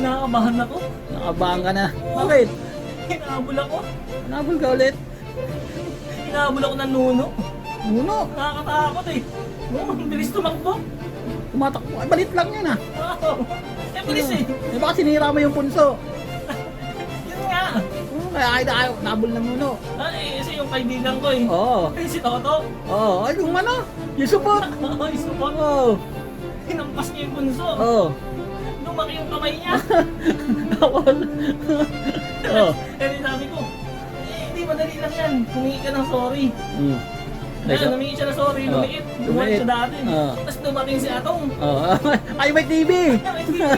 kinakabahan ako. Nakabahan ka na. Bakit? Hinahabol ako. Nabol ka ulit? Hinahabol ako ng nuno. Nuno. Nakakatakot eh. Oo, ang bilis tumakbo. Tumatakbo. Ay, balit lang yan ah. Oo. Eh, bilis eh. Eh, baka sinira mo yung punso. Yun nga. Kaya ayaw, nabol ng nuno. Ay, kasi yung kaibigan ko eh. Oo. Ay, si Toto. Oo. Ay, yung ano? Yung support. Oo, yung support. Oo. Hinampas niya yung bunso. Oo. Lumaki yung kamay niya. Tapos. Oo. Eh, sabi ko, hindi madali lang yan. Humingi ka ng sorry. Mm. Ayun, humingi siya ng sorry, lumiit. Lumiit siya dati. Tapos dumating si Atong. Oo. Ay, may TV. Ay, hindi.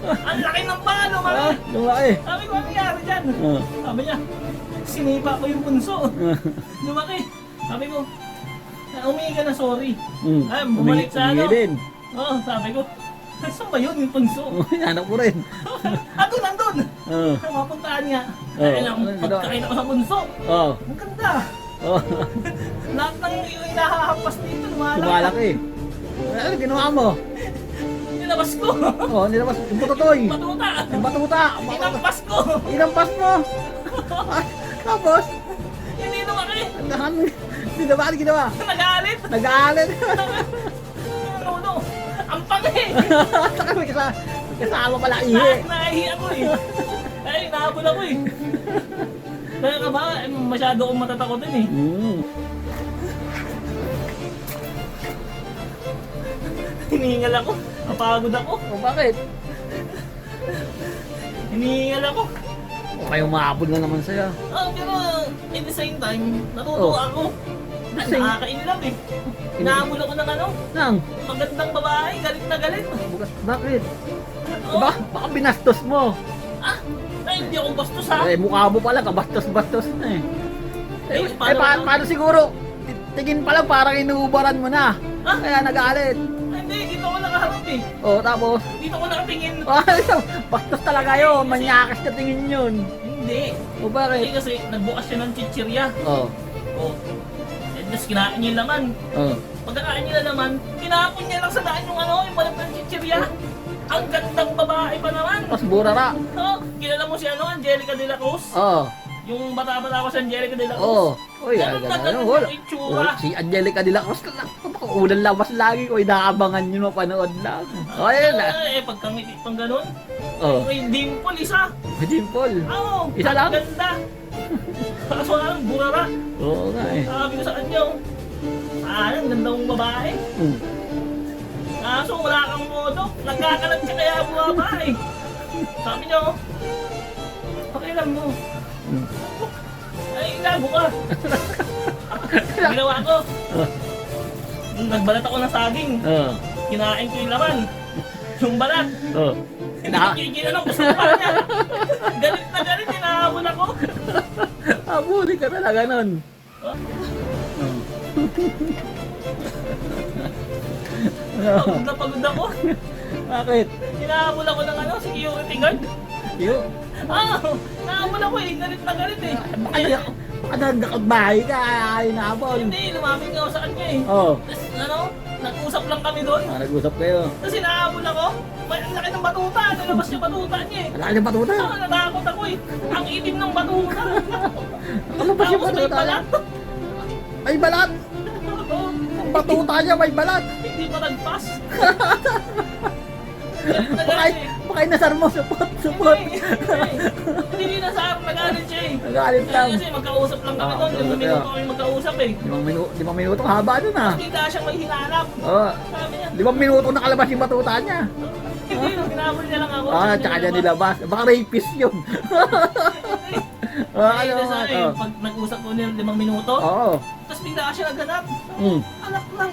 Ang laki ng paa, lumaki. Lumaki. Sabi ko, ano nangyari dyan? Sabi niya, sinipa ko yung bunso. Lumaki. Sabi ko, humingi ka ng sorry. Ay, bumalik sa ano. Humingi din. Oo, sabi ko, saan ba yun yung bunso? Hanap ko rin. Andun, andun. Mapuntaan nga. Ayun ang pagkakita ko sa bunso. Oo. Ang ganda. Oo. Lahat ng yung inahahampas dito, lumalaki. Lumalaki. Ano ginawa mo? Nilabas ko. Oo, nilabas. Yung butotoy. Batuta. Yung batuta. Inampas ko. Inampas mo. Tapos, Hindi lumaki. hindi na ba ginawa? Nagalit. Nag-aalit. Nuno. Ang pangi. Saka may kasama pala ihi. Nahihi ako eh. Ay, nahabol ako eh. Kaya ka ba, masyado akong matatakotin eh. Hinihingal ako. Napagod ako. O bakit? Hinihingal ako. O kayo maabot na naman sa'yo. Pero at the same time, natutuwa ako. Same. Nakakainlove eh. Hinahabol ako ng ano, Nang? magandang babae, galit na galit. Bakit? Oh, Baka binastos mo. Ah, ay, hindi ako bastos ha. Eh, mukha mo pala, kabastos-bastos na eh. Paano siguro? Tingin pa lang parang inuubaran mo na. Ah? Kaya nagalit. Ay, hindi, dito ako nakaharap eh. O, tapos? Dito ako nakatingin. Bastos talaga yun. Manyakas na tingin yun. Hindi. O, bakit? Kasi nagbukas siya ng chichirya. Oo. Oh. And tapos kinain niya yung laman. Oo. Pagkakain niya ng laman, tinapon niya lang sa daan yung ano, yung balat ng chichirya. Ang gandang babae pa naman. Tapos burara. Oh, kilala mo si ano, Angelica de la Cruz? Oo. Yung bata-bata ko si Angelica de la Cruz. Oo. Uy, Ganun na ganun yung itsura. Si Angelica de la Cruz na lang. Unang labas lagi ko. Inaabangan nyo mapanood lang. O, ayun na. Eh, pagkangiti pang ganun. Oo. May dimple, isa. May dimple. Oo. Isa lang? Ang ganda. Kaso nga lang, burara. Oo nga eh. Sabi ko sa kanya, ang ganda mong babae. Kaso wala kang modo. Nagkakalat ka kaya bumaba eh. Sabi niya, pakialam mo. Ay, ilago ka. Ginawa ko. Nagbalat ako ng saging. Oo. Kinain ko yung laman. Yung balat. Oo. Ginanong ko sa mukha niya. Galit na galit, hinahabol ako. Abuli ka talaga nun. Pagod na pagod ako. Bakit? Hinahabol ako ng ano, security guard. Yun. Nahabol ako eh. Galit na galit eh. Baka nagkakabahay ka, ay naabol. Hindi, lumapit nga ako sa kanya eh. Oo. Tapos ano, nag-usap lang kami doon. Nag-usap kayo. Tapos hinahabol ako. May ang laki ng batuta. Nalabas yung batuta niya eh. Wala yung batuta. Natakot ako eh. Ang itim ng batuta. Nakalabas yung Tapos may batuta. balat. May balat. Ang batuta niya may balat. Hindi pa nagpas. Baka inasar mo, support. Hindi na sa akin nagalit siya eh. Nagalit lang. Kasi magkausap lang kami doon. 5 minuto kami magkausap eh. 5 minuto, haba dun ah. Hindi na siyang may hinanap. Oo. Sabi niya, 5 minuto nakalabas yung batuta niya. hindi, hinabol niya lang ako. Tsaka niya nilabas. Baka rapist yun. Ay, pag nag-usap ko niya 5 minuto, Oo. tapos bigla siya naghanap. Mm. Anak lang,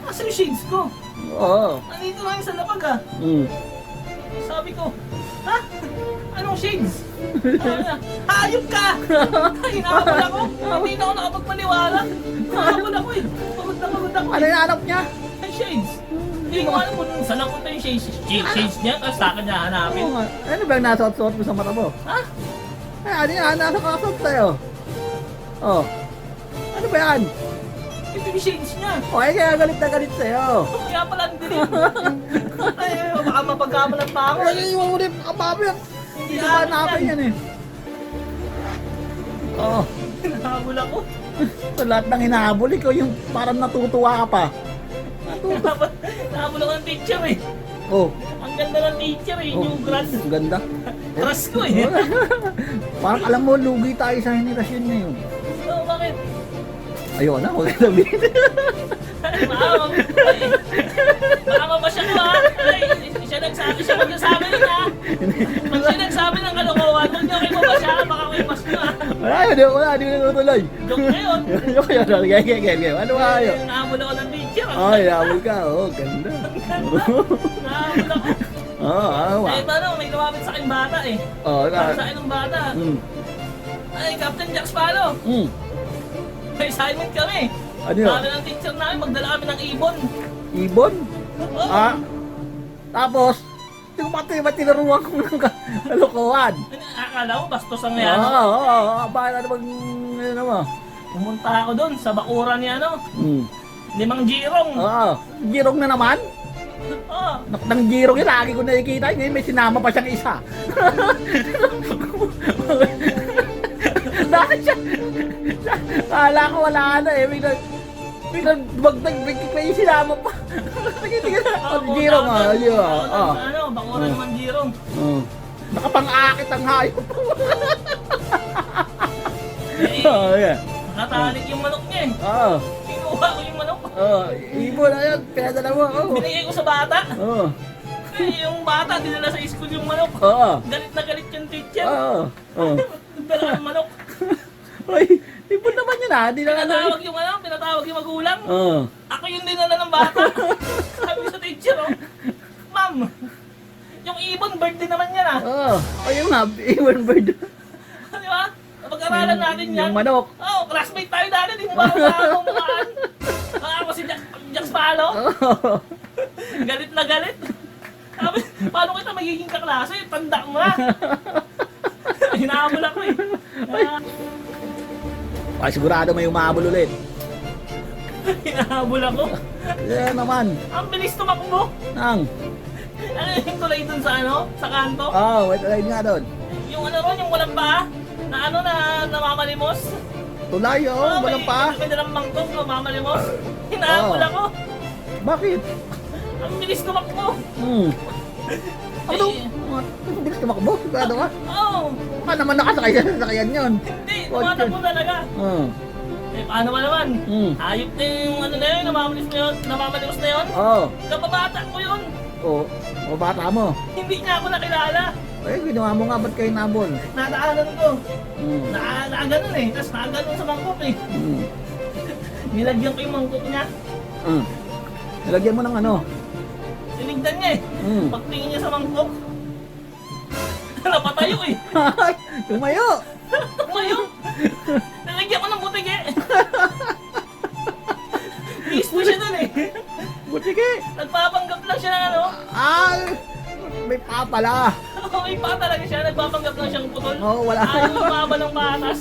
nasa yung shades ko. Oo. Nandito lang sa lapag ah. Mm. Sabi ko, ha? Anong shades? Sabi niya, hayop ka! Hinabol ako. Hindi na ako nakapagpaniwala. Hinabol ako eh. Pagod na pagod ako. Ano yung hanap niya? Ay, shades. Hindi ko alam kung saan napunta yung shades niya. Tapos sa akin niya hanapin. Oo nga. Ano ba yung nasuot-suot mo sa mata mo? Ha? Ay, ano yan? Nasa kakasuot sa'yo? Oh. Ano ba yan? Ito yung shades niya. O, ay kaya galit na galit sa'yo. Kaya pala ang dilim. Ay, baka mapagkamalan bangon. Ay, iwan mo rin, kapabi. Hindi Hindi na aabot hanapin yan. yan eh. Oo. Hinahabol ako. Sa lahat ng hinahabol, ikaw yung parang natutuwa ka pa. Hinahabol ako ng teacher eh. Oh, Ang ganda ng teacher eh, oh, yung grad. ang ganda. Crush ko eh. Parang alam mo, lugi tayo sa henerasyon na yun. So, bakit? Ayoko na, huwag ka sabihin. Baka mabasya ko ha. Ay, siya magsasabi rin ha. Pag siya nagsabi ng kalokohan, huwag niyo kayo mabasya, baka kayo basya ha. Wala, di ko na tutuloy. Joke na yun. Joke yun, game. Ano ba kayo? Nahabol ako ng teacher. Oh, hinahabol ka, oh, ganda. Nahabol ako. Oo, Eh, paano, may lumapit sa akin bata eh. Oh, Sabi sa akin ng bata, ay, Captain Jack Sparrow, may assignment kami. Ano yun? Sabi ng teacher namin, magdala kami ng ibon. Ibon? Oo. Ah, tapos, hindi ko ba't tinaruan ko ng kalokohan? Akala ko, bastos ang Oo, yan. oo, bakit ano bang, ano mo? Pumunta ako doon sa bakuran ni ano, Hmm. 5 girong. Oo, girong na naman? Oo. Nang girong yun, lagi ko nakikita, ngayon may sinama pa siyang isa. Dahil siya, kala ko wala na eh, biglang dumagdag, may sinama pa. Nakitingin na, girong ah, yun ah. Ano, bakuran naman girong. Nakapang-akit ang hayop. Eh, Oo, yan. nakatalik yung manok niya eh. Oo. Kinuha ko yung manok. Oo, ibon na yan, pinadala mo. Oo. Binigay ko sa bata. Oo. Eh, yung bata, dinala sa school yung manok. Oo. Galit na galit yung teacher. Oo. Oo. Dala ang manok. Uy, ibon naman yun ah, di na Pinatawag yung ano, pinatawag yung magulang. Oo. Ako yung dinala ng bata. Sabi sa teacher, oh, Ma'am, yung ibon bird din naman yan ah. Oo. Ayun nga, ibon bird. Di ba? Napag-aralan natin yan. Yung manok. Oo, classmate tayo dati, di mo ba ako mukhaan? Ako si Jack Sparrow. Oo. Galit na galit. Sabi, paano kita magiging kaklase? Tanda mo na. Hinahabol ako eh. Ay, sigurado may umahabol ulit. Hinahabol ako. Yan naman. Ang bilis tumakbo. Nang. Ano yung tulay dun sa ano? Sa kanto? Oo, wait, wait nga doon. Yung ano ron, yung walang paa? Na ano na namamalimos? Tulay, oo, walang pa. May dalang mangkok, namamalimos. Hinahabol Oo. ako. Bakit? Ang bilis tumakbo. Ano? Ang bilis tumakbo, sigurado ka. Oo. Baka naman nakasakay sa sasakyan yun. Hindi, tumatakbo talaga. Oo. Eh, paano ba naman? Hmm. Hayop na yung ano na yun, namamalimos na yun. Oo. Kababata ko yun. Oo. O bata mo. Hindi niya ako nakilala. Eh, ginawa mo nga, ba't kayo nabol? Nadaanan ko. Hmm. Nakaganon eh. Tapos nakaganon sa mangkok eh. Hmm. Nilagyan ko yung mangkok niya. Hmm. Nilagyan mo ng ano? Tinignan niya eh. Hmm. Pagtingin niya sa mangkok. Napatayo eh. Tumayo! Tumayo. Nilagyan ko ng butike. Mismo siya dun eh. Butike! Nagpapanggap lang siya ng ano. Ah! May pa pala! May pa talaga siya. Nagpapanggap lang siyang putol. Oo, wala. Ayaw yung maba ng patas.